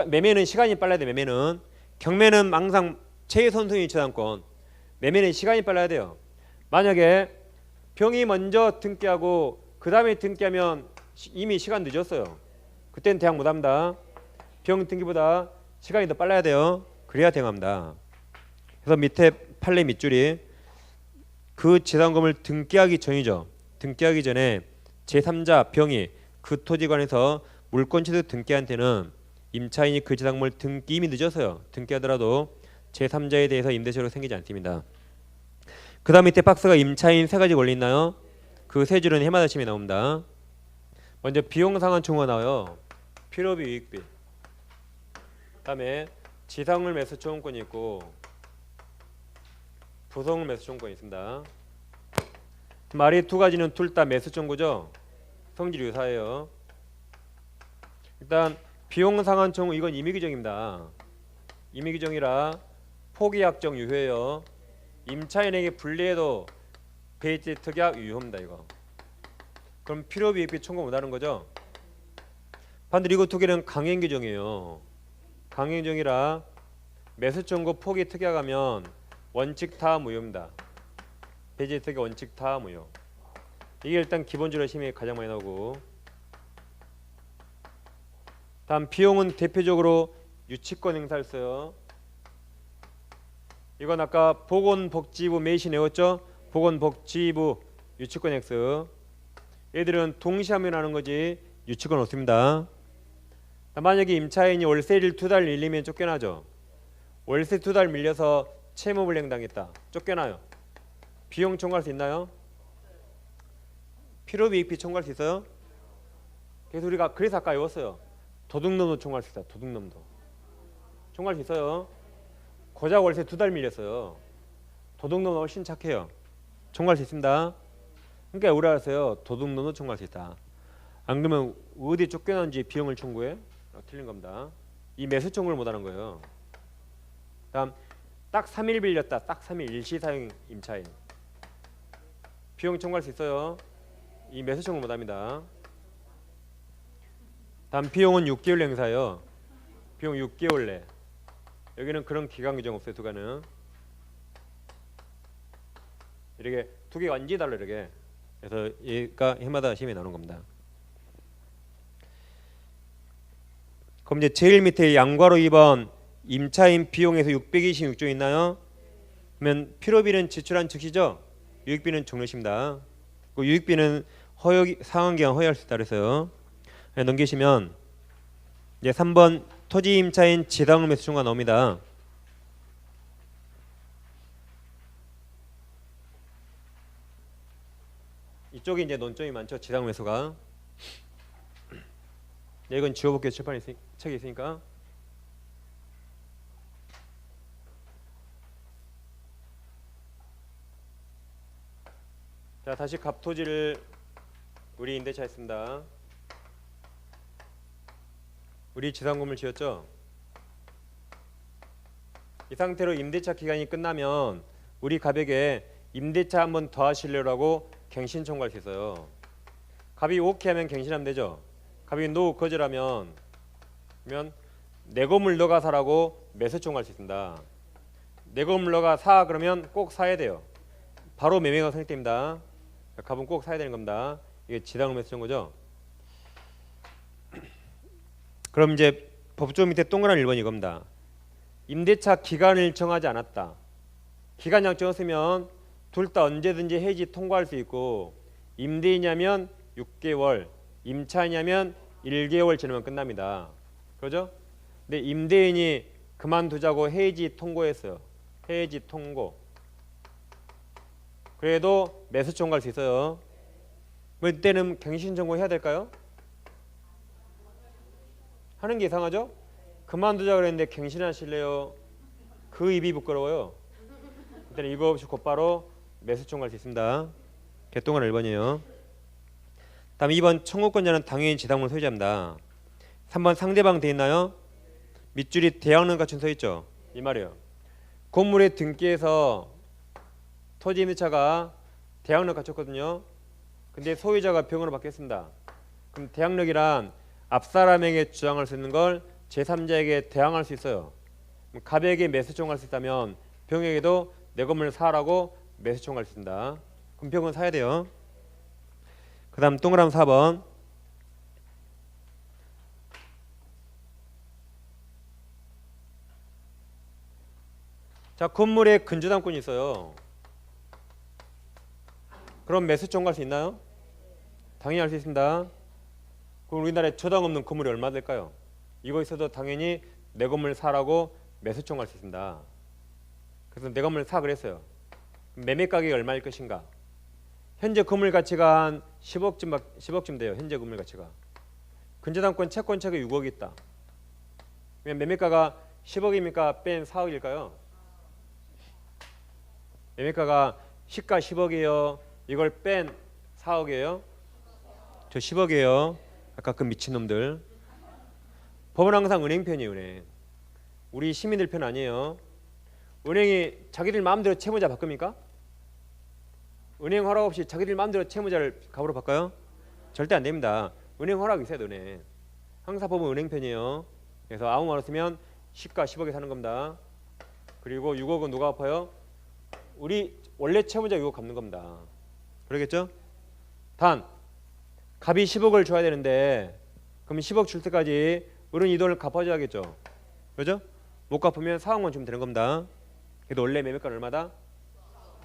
매매는 시간이 빨라야 돼. 매매는. 경매는 항상 최선순위 저당권. 매매는 시간이 빨라야 돼요. 만약에 병이 먼저 등기하고 그 다음에 등기하면 이미 시간 늦었어요. 그때는 대항 못합니다. 병 등기보다 시간이 더 빨라야 돼요. 그래야 대항합니다. 그래서 밑에 판례 밑줄이 그 재산금을 등기하기 전이죠. 등기하기 전에 제3자 병이 그 토지관에서 물권 취득 등기한 때는 임차인이 그 재산금을 등기 이미 늦었어요. 등기하더라도 제3자에 대해서 임대차로 생기지 않습니다. 그 다음 밑에 박스가 임차인 세 가지 권리 있나요? 그 세 줄은 해마다 시험에 나옵니다. 먼저 비용상환 청구가 나와요. 필요비 유익비. 그 다음에 지상물 매수 청구권이 있고 부속물 매수 청구권이 있습니다. 아래 두 가지는 둘 다 매수 청구죠. 성질 유사해요. 일단 비용 상한 청구 이건 임의 규정입니다. 임의 규정이라 포기 약정 유효해요. 임차인에게 불리해도 배제 특약 유효입니다. 이거. 그럼 필요비익비 청구 못하는 거죠. 반대로 이거 두 개는 강행 규정이에요. 강행 규정이라 매수 청구 포기 특약하면 원칙 다 무효입니다. 배제 특약 원칙 다 무효. 이게 일단 기본적으로 시험에 가장 많이 나오고, 다음 비용은 대표적으로 유치권 행사를 써요. 이건 아까 보건복지부 매시 내웠죠. 보건복지부 유치권 X. 얘들은 동시하면 하는 거지 유치권 없습니다. 만약에 임차인이 월세를 2달 밀리면 쫓겨나죠. 월세 2달 밀려서 채무불이행 당했다. 쫓겨나요. 비용 청구할 수 있나요? 필요비익비 청구할 수 있어요? 그래서 우리가 그래서 아까 외웠어요. 도둑놈도 청구할 수 있다. 도둑놈도 청구할 수 있어요. 고작 월세 2달 밀렸어요. 도둑놈은 훨씬 착해요. 청구할 수 있습니다. 그러니까 우리 알았어요. 도둑놈도 청구할 수 있다. 안 그러면 어디 쫓겨난지 비용을 청구해? 틀린 겁니다. 이 매수 청구를 못하는 거예요. 다음 딱 3일 빌렸다. 딱 3일 일시사용 임차인 비용 청구할 수 있어요. 이 매수 청구 못합니다. 다음 비용은 6개월 행사예요. 비용 6개월 내. 여기는 그런 기간 규정 없어요. 두 가는 이렇게 두 개가 완전히 달라. 이렇게. 그래서 얘가 해마다 시험에 나오는 겁니다. 그럼 이제 제일 밑에 양괄호 2번 임차인 비용에서 626조 있나요? 그러면 필요비는 지출한 즉시죠. 유익비는 종료시입니다. 그 유익비는 상환기간 허용할 수 있다 그랬어요. 넘기시면 이제 3번 토지 임차인 지당 매수 청구가 나옵니다. 이쪽이 이제 논점이 많죠. 지당 매수가. 이건 지워볼게요. 칠판에 책이 있으니까. 자, 다시 갑토지를 우리 임대차 했습니다. 우리 지상 건물 지었죠. 이 상태로 임대차 기간이 끝나면 우리 갑에게 임대차 한 번 더 하실래라고 갱신 청구할 수 있어요. 갑이 오케이 하면 갱신하면 되죠. 갑이 노 거절하면 내 건물 너가 사라고 매수 청구할 수 있습니다. 내 건물 너가 사 그러면 꼭 사야 돼요. 바로 매매가 성립됩니다. 갑은 꼭 사야 되는 겁니다. 이게 지당을 매수 청구죠. 그럼 이제 법조 밑에 동그란 1번 이겁니다. 임대차 기간을 정하지 않았다. 기간 정했으면 둘 다 언제든지 해지 통과할 수 있고, 임대인이냐면 6개월, 임차인이냐면 1개월 지나면 끝납니다. 그렇죠? 근데 임대인이 그만두자고 해지 통고했어요. 해지 통고. 그래도 매수 청구할 수 있어요. 이때는 갱신 청구해야 될까요? 하는 게 이상하죠? 그만두자 그랬는데 갱신하실래요? 그 입이 부끄러워요. 그때는 이거 없이 곧바로 매수 청구할 수 있습니다. 개똥은 1번이에요. 다음 2번 청구권자는 당연히 지당물 소유자입니다. 3번 상대방 돼 있나요? 밑줄이 대항력 갖춘 서 있죠. 이 말이에요. 건물에 등기해서 토지 임대차가 대항력 갖췄거든요. 근데 소유자가 병으로 바뀌었습니다. 그럼 대항력이란 앞사람에게 주장할 수 있는 걸 제3자에게 대항할 수 있어요. 갑에게 매수 청구할 수 있다면 병에게도 내 건물을 사라고 매수 청구할 수 있습니다. 그럼 병은 사야 돼요. 그 다음 동그라미 4번. 자, 건물에 근저당권이 있어요. 그럼 매수 청구할 수 있나요? 당연히 할 수 있습니다. 그럼 우리나라에 저당 없는 건물이 얼마 될까요? 이거 있어도 당연히 내 건물 사라고 매수 청구할 수 있습니다. 그래서 내 건물 사 그랬어요. 매매 가격이 얼마일 것인가? 현재 건물 가치가 한 10억쯤 돼요. 현재 건물 가치가. 근저당권 채권책이 6억 있다. 매매가가 10억입니까? 뺀 4억일까요? 매매가가 시가 10억이에요. 이걸 뺀 4억이에요. 저 10억이에요. 아까 그 미친놈들. 법은 항상 은행 편이에요. 은행. 우리 시민들 편 아니에요. 은행이 자기들 마음대로 채무자 바꿉니까? 은행 허락 없이 자기들 마음대로 채무자를 갑으로 바꿔요? 절대 안 됩니다. 은행 허락이 있어야 되네. 항상 법은 은행 편이에요. 그래서 아무 말 없으면 시가 10억에 사는 겁니다. 그리고 6억은 누가 갚아요? 우리 원래 채무자 6억 갚는 겁니다. 그러겠죠? 단 갑이 10억을 줘야 되는데 그럼 10억 줄 때까지 은은 이 돈을 갚아줘야겠죠. 그죠? 못 갚으면 4억만 주면 되는 겁니다. 그래도 원래 매매가는 얼마다?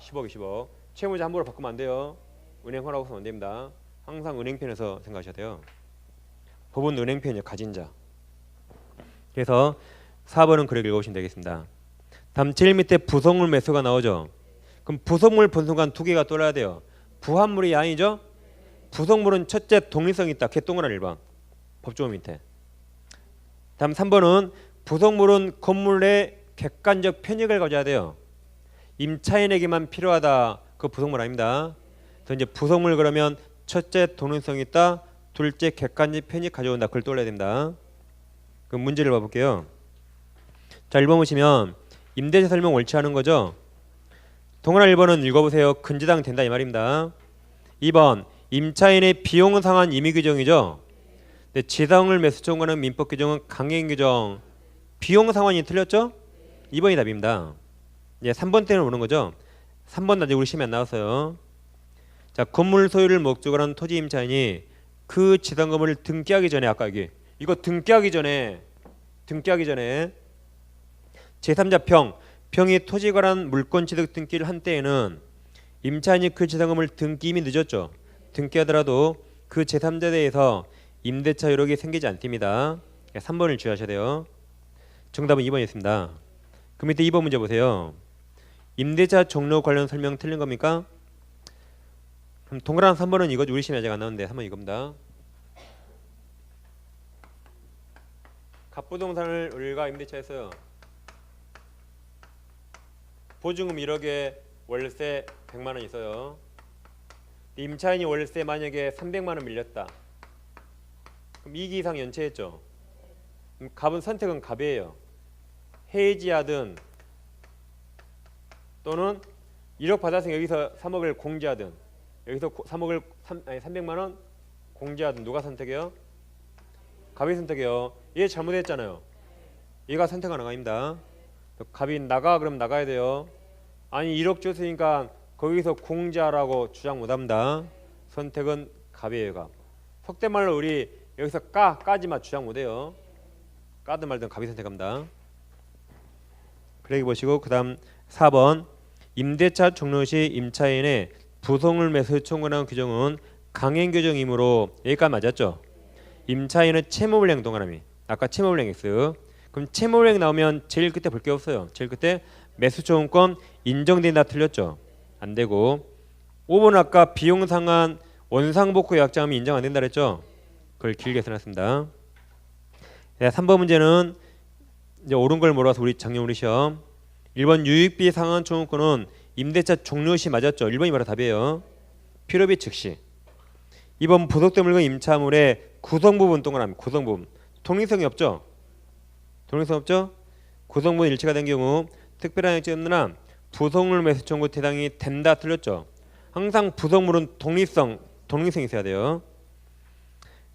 10억, 10억. 채무자 함부로 바꾸면 안 돼요. 은행 허락 없으면 안 됩니다. 항상 은행편에서 생각하셔야 돼요. 법은 은행편이요. 가진 자. 그래서 4번은 그렇게 읽어보시면 되겠습니다. 다음 제일 밑에 부속물 매수가 나오죠. 그럼 부속물 본 순간 두 개가 떠올라야 돼요. 부합물이 아니죠. 부속물은 첫째 독립성이 있다. 개동그란 1번. 법조문 밑에. 다음 3번은 부속물은 건물의 객관적 편익을 가져야 돼요. 임차인에게만 필요하다. 그 부속물 아닙니다. 그래서 이제 부속물 그러면 첫째 독립성이 있다. 둘째 객관적 편익 가져온다. 그걸 떠올려야 됩니다. 그럼 문제를 봐볼게요. 자 1번 보시면 임대차 설명 옳지 않은 거죠. 동그란 1번은 읽어보세요. 근저당 된다 이 말입니다. 2번 임차인의 비용 상한 임의 규정이죠. 근데 지상을 매수 청구하는 민법 규정은 강행 규정. 비용 상환이 틀렸죠? 2번이 답입니다. 이제 3번 때는 오는 거죠. 3번 나중에 우리 시험에 안 나왔어요. 자 건물 소유를 목적으로 하는 토지 임차인이 그 지상 건물을 등기하기 전에 아까 이거 등기하기 전에 제3자 평이 토지에 관한 물권 취득 등기를 한 때에는 임차인이 그 지상 건물 등기 이미 늦었죠. 등기하더라도 그 제3자에 대해서 임대차 효력이 생기지 않습니다. 3번을 주의하셔야 돼요. 정답은 2번이었습니다. 그 밑에 2번 문제 보세요. 임대차 종료 관련 설명 틀린 겁니까? 그럼 동그란 3번은 이거죠. 우리 시험에 아직 안 나오는데 3번 이겁니다. 갑부동산을 우리가 임대차했어요. 보증금 1억에 월세 100만 원 있어요. 임차인이 월세 만약에 300만 원 밀렸다. 그럼 2기 이상 연체했죠. 그럼 갑은 선택은 갑이에요. 해지하든 또는 1억 받아서 여기서 3억을 공제하든 여기서 300만 원 공제하든 누가 선택해요? 갑이 선택해요. 얘 잘못했잖아요. 얘가 선택하는 거 아닙니다. 갑이 나가 그럼 나가야 돼요. 아니 1억 줬으니까 거기서 공제하라고 주장 못합니다. 선택은 갑이에요. 갑. 속된 말로 우리 여기서 까지만 주장 못해요. 까든 말든 갑이 선택합니다. 그러기 보시고 그 다음 4번 임대차 종료 시 임차인의 부속물 매수 청구하는 규정은 강행 규정이므로 여기까지 맞았죠. 임차인은 채무불이행 동그라미. 아까 채무불이행 X. 그럼 채무불이행 나오면 제일 끝에 볼 게 없어요. 제일 끝에 매수청구권 인정된다 틀렸죠. 안 되고 5번 아까 비용 상한 원상복구 약정하면 인정 안 된다 그랬죠. 그걸 길게 써놨습니다. 3번 문제는 이제 옳은 걸 몰아서 작년 우리 시험 1번 유익비 상한 청구권은 임대차 종료 시 맞았죠. 1번이 바로 답이에요. 필요비 즉시. 2번 부속된 물건 임차물의 구성부분 동그라미. 구성부분. 독립성이 없죠. 독립성 없죠. 구성부분 일치가 된 경우 특별한 약정이 없는 한 부속물 매수 청구 대상이 된다 틀렸죠. 항상 부속물은 독립성이 있어야 돼요.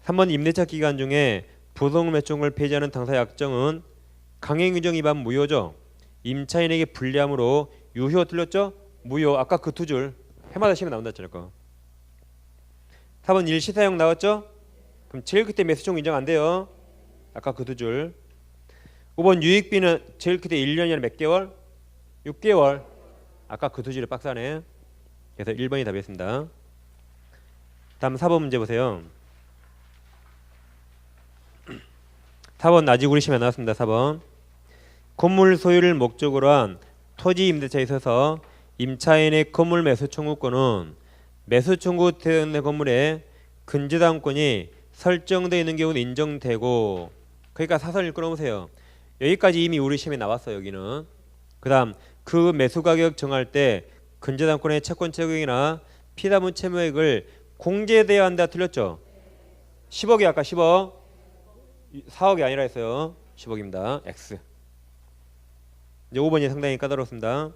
3번 임대차 기간 중에 부속물 매수 청구를 폐지하는 당사 약정은 강행 규정 위반 무효죠. 임차인에게 불리함으로 유효 틀렸죠. 무효. 아까 그 두 줄 해마다 시험에 나온다 했잖아요. 4번 일시사용 나왔죠. 그럼 제일 끝에 매수 청구 인정 안 돼요. 아까 그 두 줄. 5번 유익비는 제일 끝에 1년이나 몇 개월? 6개월. 아까 그 두 줄이 빡사네. 그래서 1번이 답이었습니다. 다음 4번 문제 보세요. 4번 아직 우리 시험에 나왔습니다. 4번 건물 소유를 목적으로 한 토지 임대차에 있어서 임차인의 건물 매수 청구권은 매수 청구된 건물에 근저당권이 설정되어 있는 경우는 인정되고 그러니까 사선을 끌어오세요. 여기까지 이미 우리 시험에 나왔어요. 여기는. 그 다음 그 매수 가격 정할 때 근저당권의 채권 적용이나 피담은 채무액을 공제돼야 한다 틀렸죠? 10억이 아까 10억 4억이 아니라 했어요. 10억입니다. X. 이제 5번이 상당히 까다롭습니다.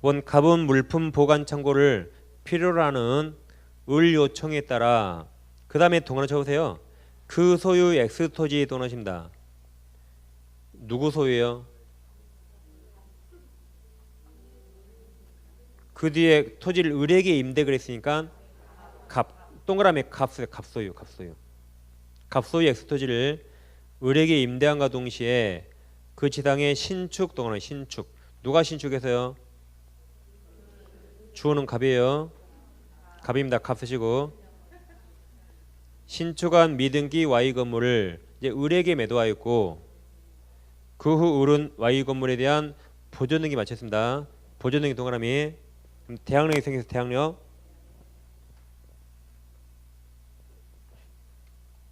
5번 갑은 물품 보관 창고를 필요로 하는 을 요청에 따라 그 다음에 동안을 쳐보세요. 그 소유 X 토지 동원하십니다. 누구 소유예요? 그 뒤에 토지를 을에게 임대 그랬으니까 동그라미 갑소유. 갑소유 X 토지를 을에게 임대함과 동시에 그 지당의 신축 동원은 신축. 누가 신축해서요? 주어는 갑이에요. 갑입니다. 갑 쓰시고 신축한 미등기 Y 건물을 이제 을에게 매도하였고 그 후 을은 Y 건물에 대한 보존등기 마쳤습니다. 보존등기 동그라미. 그럼 대항력이 생겨서 대항력.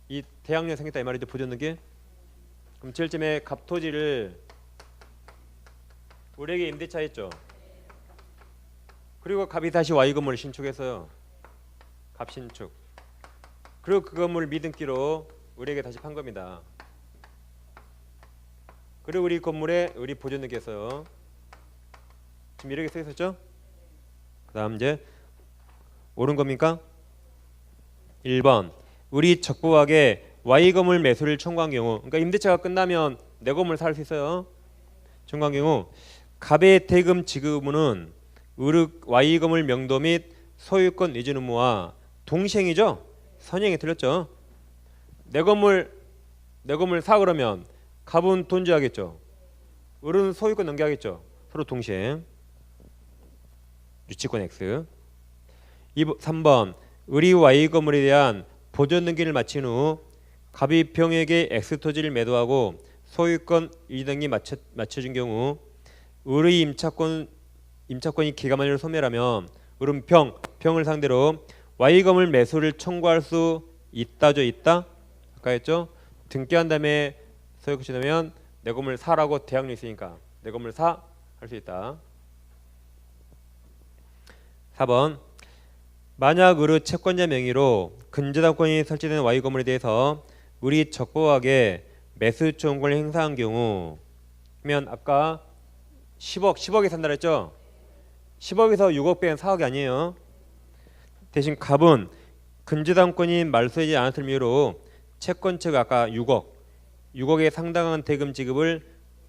이 대항력 생겼다 이 말이죠. 보존등기. 그럼 제일 처음에 갑토지를 을에게 임대차 했죠. 그리고 갑이 다시 Y 건물을 신축했어요. 갑 신축. 그리고 그 건물을 미등기로 을에게 다시 판 겁니다. 그리고 우리 건물에 을이 보존등기 했어요. 지금 이렇게 써 있었죠? 그 다음 이제 옳은 겁니까? 1번 을이 적부하게 Y 건물 매수를 청구한 경우, 그러니까 임대차가 끝나면 내 건물 살 수 있어요. 청구한 경우 갑의 대금 지급 의무는 Y 건물 명도 및 소유권 이전 의무와 동시행이죠. 선행이 틀렸죠. 내 건물 사 그러면 갑은 돈 줘야겠죠. 을은 소유권 넘겨야겠죠. 서로 동시행. 유치권 X. 3번 을이 Y 건물에 대한 보존 등기를 마친 후 갑이 병에게 X 토지를 매도하고 소유권 이전등기 맞춰준 경우 을의 임차권이 기간만으로 소멸하면 을은 병을 상대로 Y 건물 매수를 청구할 수 있다죠. 있다? 아까 했죠. 등기한 다음에 소유권 지나면 내 건물 사라고 대항력 있으니까 내 건물 사 할 수 있다. 4번 만약 을의 채권자 명의로 근저당권이 설치된 Y 건물에 대해서 을이 적법하게 매수 청구권을 행사한 경우 그러면 아까 10억에 산다 그랬죠. 10억에서 6억 빼면 4억이 아니에요. 대신 갑은 근저당권이 말소하지 않았을 이유로 채권 측 아까 6억에 상당한 대금 지급을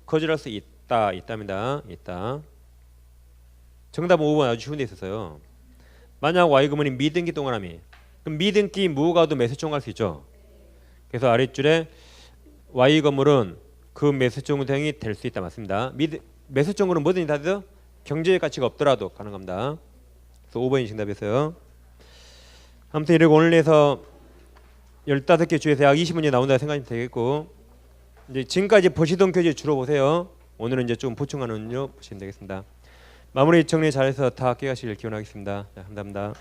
거절할 수 있답니다. 있다. 정답은 5번 아주 쉬운 데 있었어요. 만약 Y 건물이 미등기 동그라미. 그럼 미등기 무가도 매수 청구할 수 있죠. 그래서 아랫줄에 Y 건물은 그 매수 청구 대상이 될 수 있다 맞습니다. 매수 청구는 뭐든지 다 돼서 경제적 가치가 없더라도 가능합니다. 그래서 5번이 정답이었어요. 아무튼 이렇게 오늘 내서 15개 주에서 약 20문제 나온다고 생각하면 되겠고 이제 지금까지 보시던 교재 주로 보세요. 오늘은 이제 좀 보충하는 요 보시면 되겠습니다. 마무리 정리 잘해서 다 깨가시길 기원하겠습니다. 감사합니다.